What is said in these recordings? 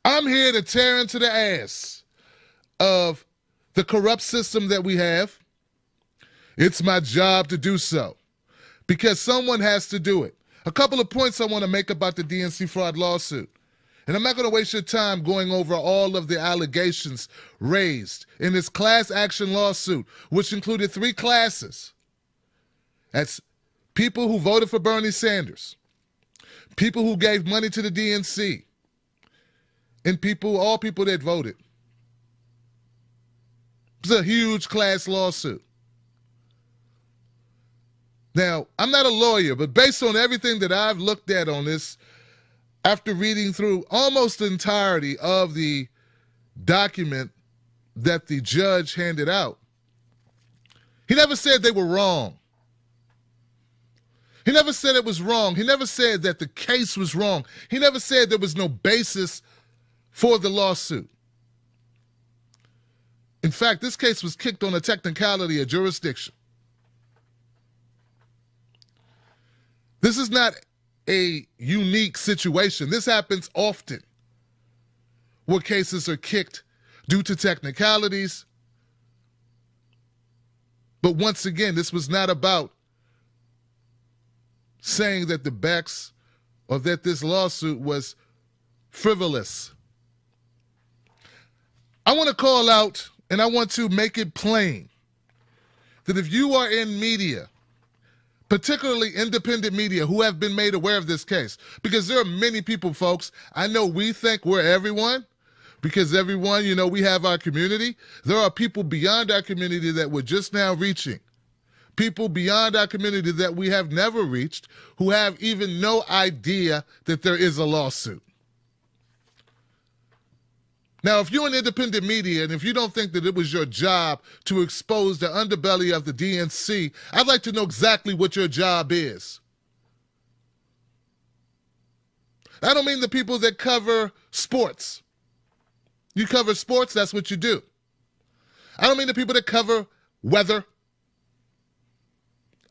I'm here to tear into the ass of the corrupt system that we have. It's my job to do so because someone has to do it. A couple of points I want to make about the DNC Fraud Lawsuit. And I'm not going to waste your time going over all of the allegations raised in this class action lawsuit, which included 3 classes. That's people who voted for Bernie Sanders, people who gave money to the DNC, and all people that voted. It's a huge class lawsuit. Now, I'm not a lawyer, but based on everything that I've looked at on this, after reading through almost the entirety of the document that the judge handed out, he never said they were wrong. He never said it was wrong. He never said that the case was wrong. He never said there was no basis for the lawsuit. In fact, this case was kicked on a technicality of jurisdiction. This is not a unique situation. This happens often where cases are kicked due to technicalities. But once again, this was not about saying that the Becks or that this lawsuit was frivolous. I want to call out and I want to make it plain that if you are in media, particularly independent media, who have been made aware of this case, because there are many people, folks, I know we think we're everyone, because everyone, you know, we have our community. There are people beyond our community that we're just now reaching, people beyond our community that we have never reached, who have even no idea that there is a lawsuit. Now, if you're in independent media and if you don't think that it was your job to expose the underbelly of the DNC, I'd like to know exactly what your job is. I don't mean the people that cover sports. You cover sports, that's what you do. I don't mean the people that cover weather.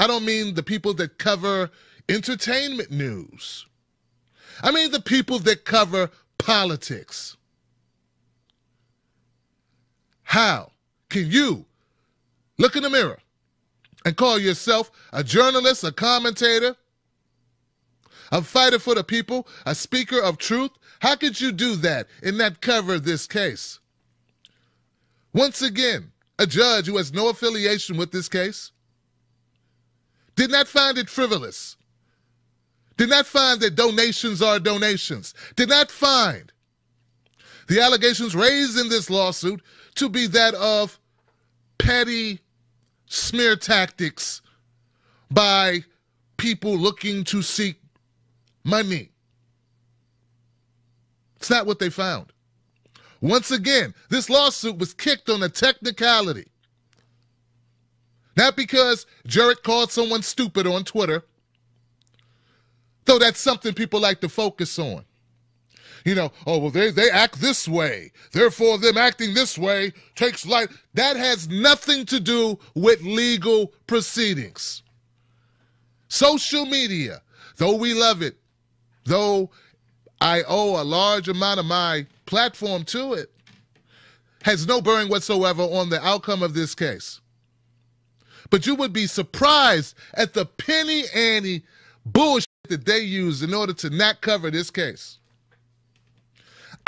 I don't mean the people that cover entertainment news. I mean the people that cover politics. How can you look in the mirror and call yourself a journalist, a commentator, a fighter for the people, a speaker of truth? How could you do that and not cover this case? Once again, a judge who has no affiliation with this case did not find it frivolous, did not find that donations are donations, did not find the allegations raised in this lawsuit to be that of petty smear tactics by people looking to seek money. It's not what they found. Once again, this lawsuit was kicked on a technicality. Not because Jared called someone stupid on Twitter, though that's something people like to focus on. You know, oh, well, they act this way. Therefore, them acting this way takes light. That has nothing to do with legal proceedings. Social media, though we love it, though I owe a large amount of my platform to it, has no bearing whatsoever on the outcome of this case. But you would be surprised at the penny ante bullshit that they use in order to not cover this case.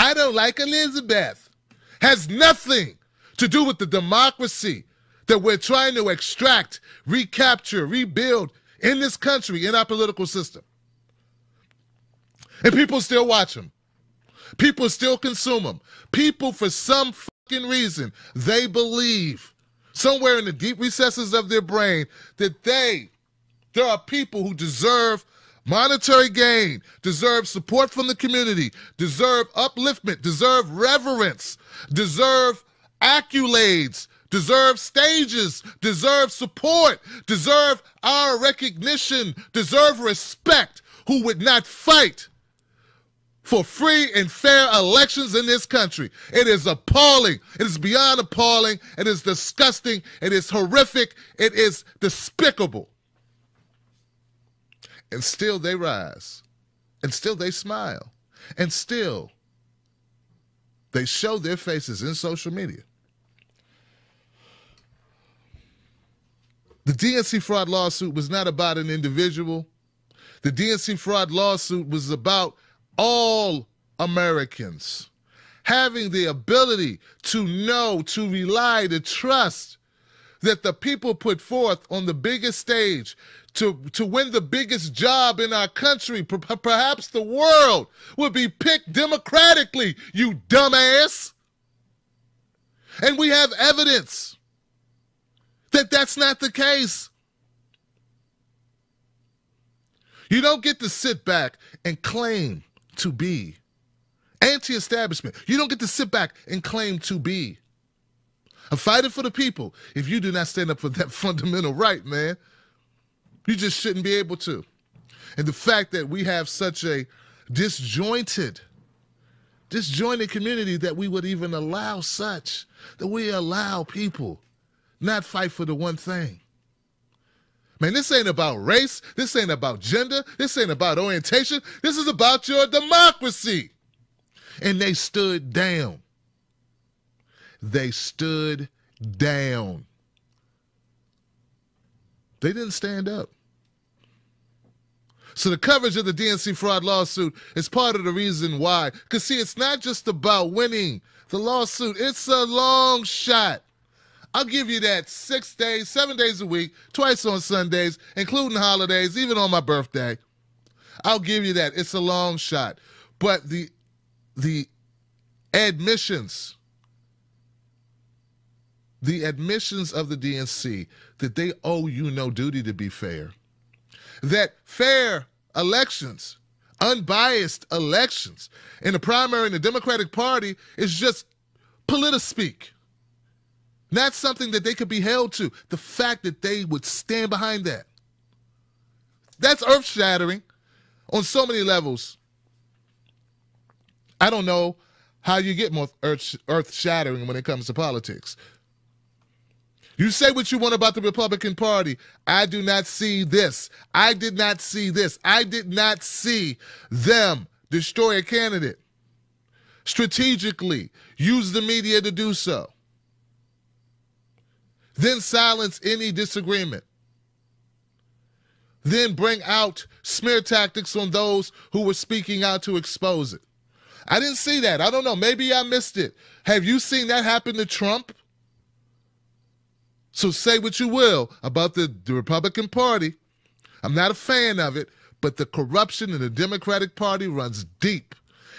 I don't like Elizabeth. Has nothing to do with the democracy that we're trying to extract, recapture, rebuild in this country, in our political system. And people still watch them. People still consume them. People, for some fucking reason, they believe somewhere in the deep recesses of their brain that there are people who deserve monetary gain, deserve support from the community, deserve upliftment, deserve reverence, deserve accolades, deserve stages, deserve support, deserve our recognition, deserve respect, who would not fight for free and fair elections in this country. It is appalling. It is beyond appalling. It is disgusting. It is horrific. It is despicable. And still they rise. And still they smile. And still They show their faces in social media. The DNC fraud lawsuit was not about an individual. The DNC fraud lawsuit was about all Americans having the ability to know, to rely, to trust that the people put forth on the biggest stage to win the biggest job in our country, perhaps the world, would be picked democratically, you dumbass. And we have evidence that that's not the case. You don't get to sit back and claim to be anti-establishment. You don't get to sit back and claim to be a fighter for the people if you do not stand up for that fundamental right, man. You just shouldn't be able to. And the fact that we have such a disjointed community that we would even allow such, that we allow people not fight for the one thing. Man, this ain't about race. This ain't about gender. This ain't about orientation. This is about your democracy. And they stood down. They stood down. They didn't stand up. So the coverage of the DNC fraud lawsuit is part of the reason why. Because, see, it's not just about winning the lawsuit. It's a long shot. I'll give you that 6 days, 7 days a week, twice on Sundays, including holidays, even on my birthday. I'll give you that. It's a long shot. But the admissions of the DNC that they owe you no duty to be fair, that fair elections, unbiased elections in the primary in the Democratic Party is just politispeak. Not something that they could be held to. The fact that they would stand behind that. That's earth-shattering on so many levels. I don't know how you get more earth-shattering when it comes to politics. You say what you want about the Republican Party. I do not see this. I did not see this. I did not see them destroy a candidate. Strategically, use the media to do so. Then silence any disagreement. Then bring out smear tactics on those who were speaking out to expose it. I didn't see that. I don't know. Maybe I missed it. Have you seen that happen to Trump? So say what you will about the Republican Party. I'm not a fan of it, but the corruption in the Democratic Party runs deep.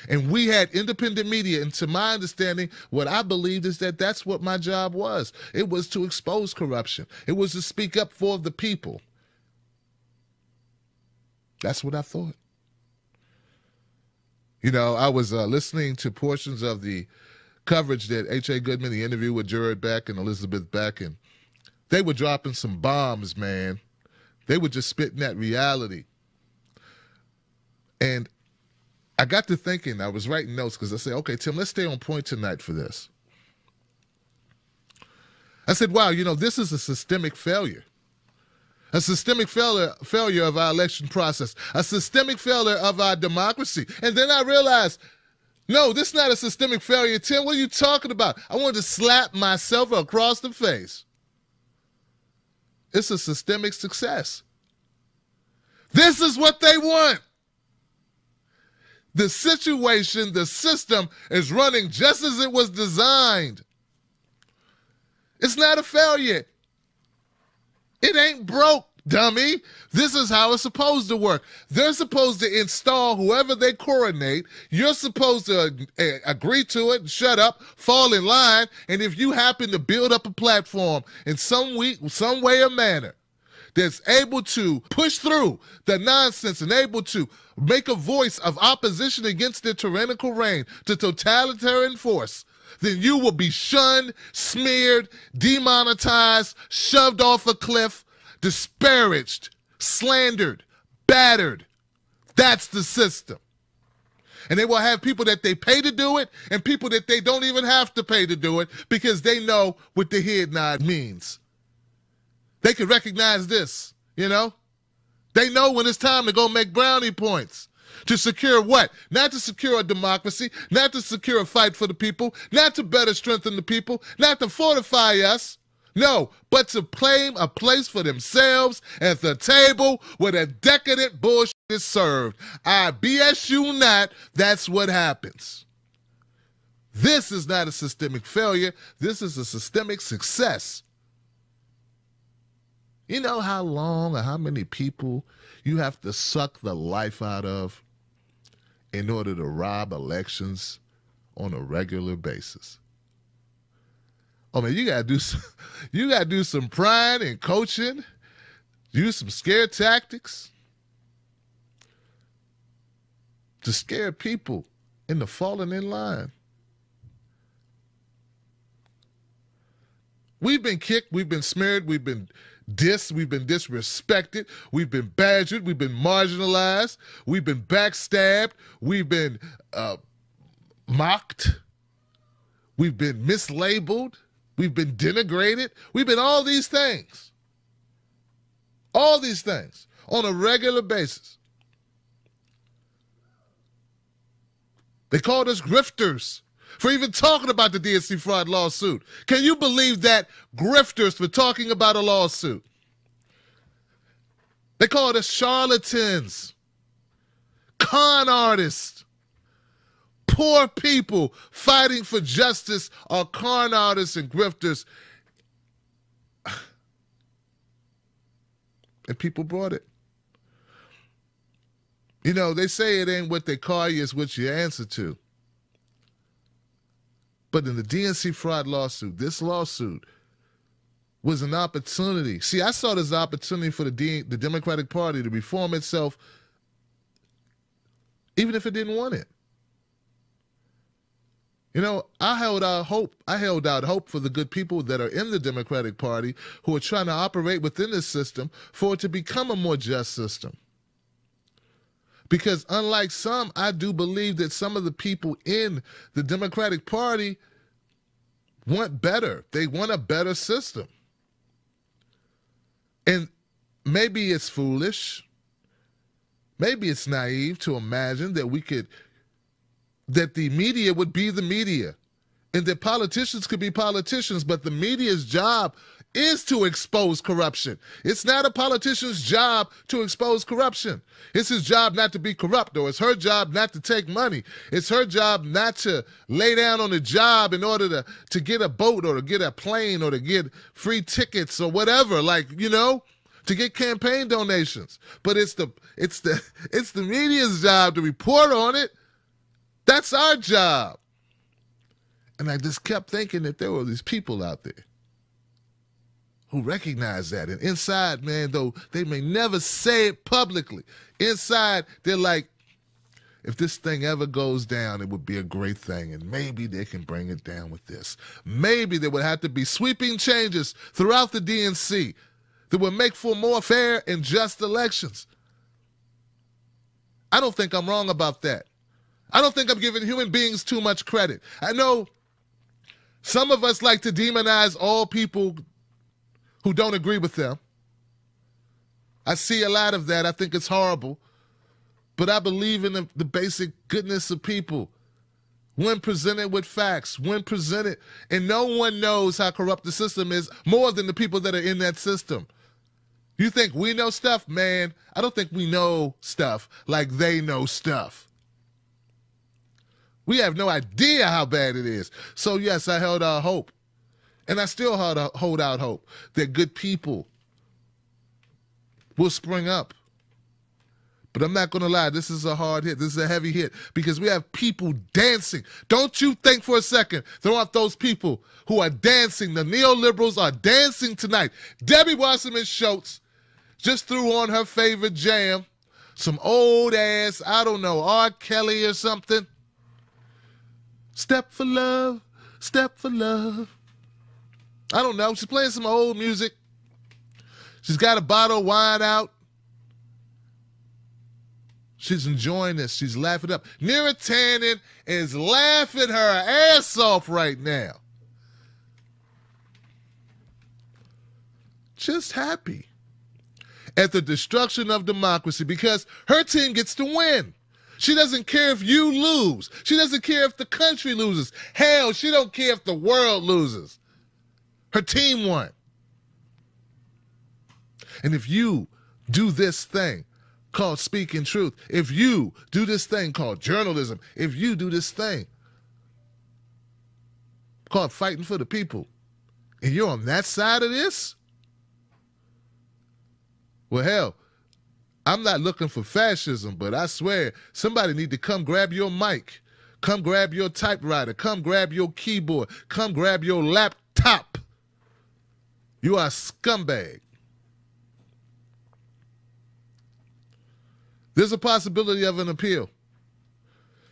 And we had independent media, and to my understanding, what I believed is that that's what my job was. It was to expose corruption. It was to speak up for the people. That's what I thought. You know, I was listening to portions of the coverage that H.A. Goodman, the interview with Jared Beck and Elizabeth Beck, and they were dropping some bombs, man. They were just spitting that reality. And I got to thinking, I was writing notes because I said, okay, Tim, let's stay on point tonight for this. I said, wow, you know, this is a systemic failure. A systemic failure of our election process. A systemic failure of our democracy. And then I realized, no, this is not a systemic failure. Tim, what are you talking about? I wanted to slap myself across the face. It's a systemic success. This is what they want. The situation, the system is running just as it was designed. It's not a failure. It ain't broke, dummy. This is how it's supposed to work. They're supposed to install whoever they coronate. You're supposed to agree to it, shut up, fall in line, and if you happen to build up a platform in some way or manner that's able to push through the nonsense and able to make a voice of opposition against their tyrannical reign to totalitarian force, then you will be shunned, smeared, demonetized, shoved off a cliff, disparaged, slandered, battered. That's the system. And they will have people that they pay to do it and people that they don't even have to pay to do it because they know what the head nod means. They can recognize this, you know? They know when it's time to go make brownie points. To secure what? Not to secure a democracy, not to secure a fight for the people, not to better strengthen the people, not to fortify us. No, but to claim a place for themselves at the table where the decadent bullshit is served. I BS you not, that's what happens. This is not a systemic failure. This is a systemic success. You know how long or how many people you have to suck the life out of in order to rob elections on a regular basis? Oh man, you gotta do some prying and coaching, use some scare tactics to scare people into falling in line. We've been kicked, we've been smeared, we've been dissed, we've been disrespected, we've been badgered, we've been marginalized, we've been backstabbed, we've been mocked, we've been mislabeled, we've been denigrated, we've been all these things on a regular basis. They called us grifters for even talking about the DNC Fraud Lawsuit. Can you believe that? Grifters for talking about a lawsuit. They called us charlatans, con artists, poor people fighting for justice are con artists and grifters. And people brought it. You know, they say it ain't what they call you, it's what you answer to. But in the DNC fraud lawsuit, this lawsuit was an opportunity. See, I saw this as an opportunity for the Democratic Party to reform itself, even if it didn't want it. You know, I held out hope for the good people that are in the Democratic Party who are trying to operate within this system for it to become a more just system. Because unlike some, I do believe that some of the people in the Democratic Party want better. They want a better system. And maybe it's foolish, maybe it's naive to imagine that that the media would be the media and that politicians could be politicians, but the media's job is to expose corruption. It's not a politician's job to expose corruption. It's his job not to be corrupt, or it's her job not to take money. It's her job not to lay down on the job in order to get a boat or to get a plane or to get free tickets or whatever, like, you know, to get campaign donations. But it's the media's job to report on it. That's our job. And I just kept thinking that there were these people out there who recognize that. And inside, man, though they may never say it publicly, inside they're like, if this thing ever goes down, it would be a great thing. And maybe they can bring it down with this. Maybe there would have to be sweeping changes throughout the DNC that would make for more fair and just elections. I don't think I'm wrong about that. I don't think I'm giving human beings too much credit. I know some of us like to demonize all people who don't agree with them. I see a lot of that. I think it's horrible. But I believe in the basic goodness of people when presented with facts, when presented, and no one knows how corrupt the system is more than the people that are in that system. You think we know stuff? Man, I don't think we know stuff like they know stuff. We have no idea how bad it is. So yes, I held out hope. And I still hold out hope that good people will spring up. But I'm not going to lie, this is a hard hit. This is a heavy hit because we have people dancing. Don't you think for a second there aren't those people who are dancing. The neoliberals are dancing tonight. Debbie Wasserman Schultz just threw on her favorite jam, some old ass, I don't know, R. Kelly or something. Step for love, step for love. I don't know. She's playing some old music. She's got a bottle of wine out. She's enjoying this. She's laughing up. Neera Tanden is laughing her ass off right now. Just happy at the destruction of democracy because her team gets to win. She doesn't care if you lose. She doesn't care if the country loses. Hell, she don't care if the world loses. Her team won. And if you do this thing called speaking truth, if you do this thing called journalism, if you do this thing called fighting for the people, and you're on that side of this, well, hell, I'm not looking for fascism, but I swear somebody need to come grab your mic, come grab your typewriter, come grab your keyboard, come grab your laptop. You are a scumbag. There's a possibility of an appeal.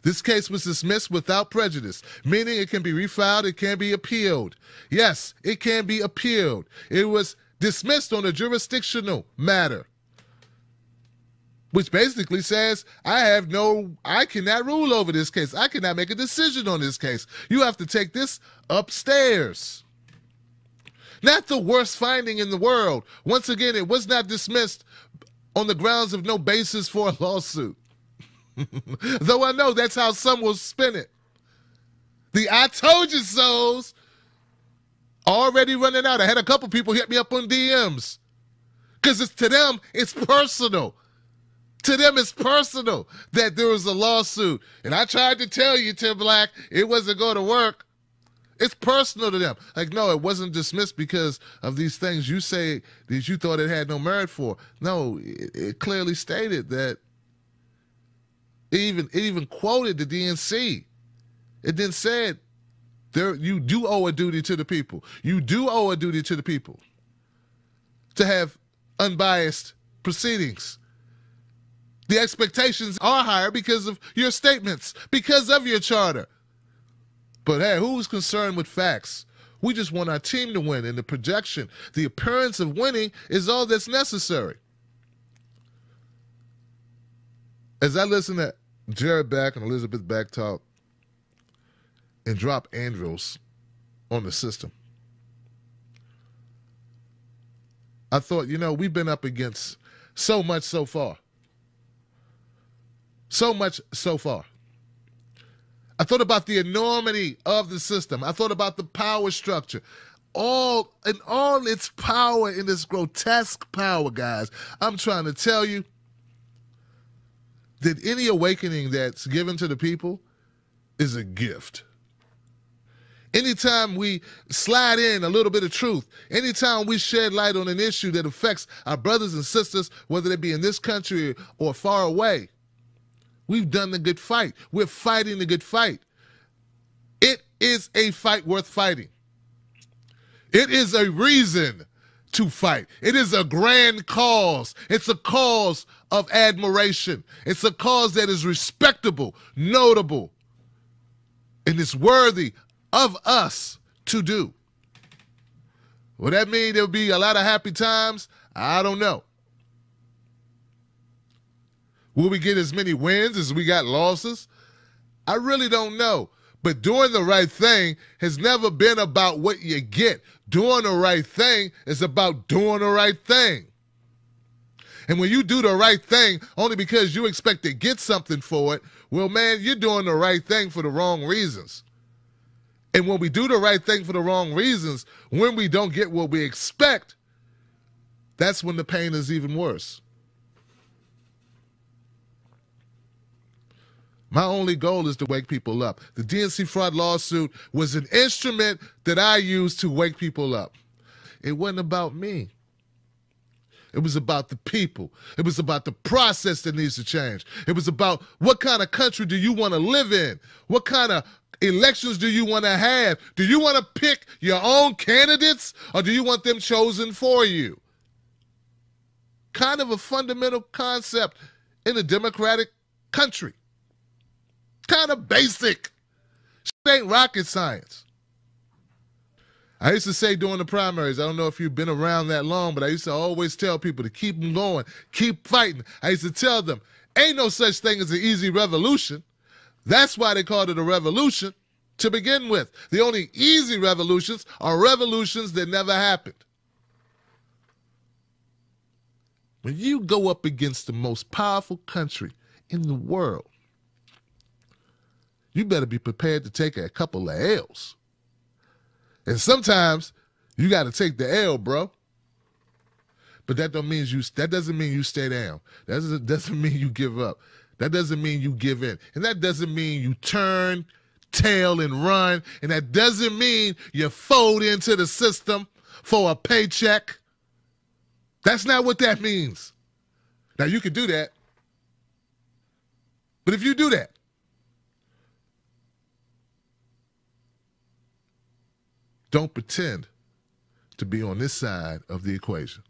This case was dismissed without prejudice, meaning it can be refiled, it can be appealed. Yes, it can be appealed. It was dismissed on a jurisdictional matter, which basically says I cannot rule over this case. I cannot make a decision on this case. You have to take this upstairs. Not the worst finding in the world. Once again, it was not dismissed on the grounds of no basis for a lawsuit. Though I know that's how some will spin it. The I told you so's already running out. I had a couple people hit me up on DMs. Because to them, it's personal. To them, it's personal that there was a lawsuit. And I tried to tell you, Tim Black, it wasn't going to work. It's personal to them. Like, no, it wasn't dismissed because of these things you say that you thought it had no merit for. No, it clearly stated that it even quoted the DNC. It then said, you do owe a duty to the people. You do owe a duty to the people to have unbiased proceedings. The expectations are higher because of your statements, because of your charter. But hey, who's concerned with facts? We just want our team to win, and the projection, the appearance of winning is all that's necessary. As I listen to Jared Beck and Elizabeth Beck talk and drop Andrews on the system, I thought, we've been up against so much so far. So much so far. I thought about the enormity of the system. I thought about the power structure. All its power in this grotesque power, guys. I'm trying to tell you that any awakening that's given to the people is a gift. Anytime we slide in a little bit of truth, anytime we shed light on an issue that affects our brothers and sisters, whether they be in this country or far away, we've done the good fight. We're fighting the good fight. It is a fight worth fighting. It is a reason to fight. It is a grand cause. It's a cause of admiration. It's a cause that is respectable, notable, and it's worthy of us to do. Will that mean there'll be a lot of happy times? I don't know. Will we get as many wins as we got losses? I really don't know. But doing the right thing has never been about what you get. Doing the right thing is about doing the right thing. And when you do the right thing only because you expect to get something for it, well, man, you're doing the right thing for the wrong reasons. And when we do the right thing for the wrong reasons, when we don't get what we expect, that's when the pain is even worse. My only goal is to wake people up. The DNC Fraud Lawsuit was an instrument that I used to wake people up. It wasn't about me. It was about the people. It was about the process that needs to change. It was about what kind of country do you want to live in? What kind of elections do you want to have? Do you want to pick your own candidates, or do you want them chosen for you? Kind of a fundamental concept in a democratic country. Kind of basic. Shit ain't rocket science. I used to say during the primaries, I don't know if you've been around that long, but I used to always tell people to keep them going, keep fighting. I used to tell them, ain't no such thing as an easy revolution. That's why they called it a revolution to begin with. The only easy revolutions are revolutions that never happened. When you go up against the most powerful country in the world, you better be prepared to take a couple of L's. And sometimes you got to take the L, bro. But that doesn't mean you stay down. That doesn't mean you give up. That doesn't mean you give in. And that doesn't mean you turn tail and run. And that doesn't mean you fold into the system for a paycheck. That's not what that means. Now, you can do that. But if you do that, don't pretend to be on this side of the equation.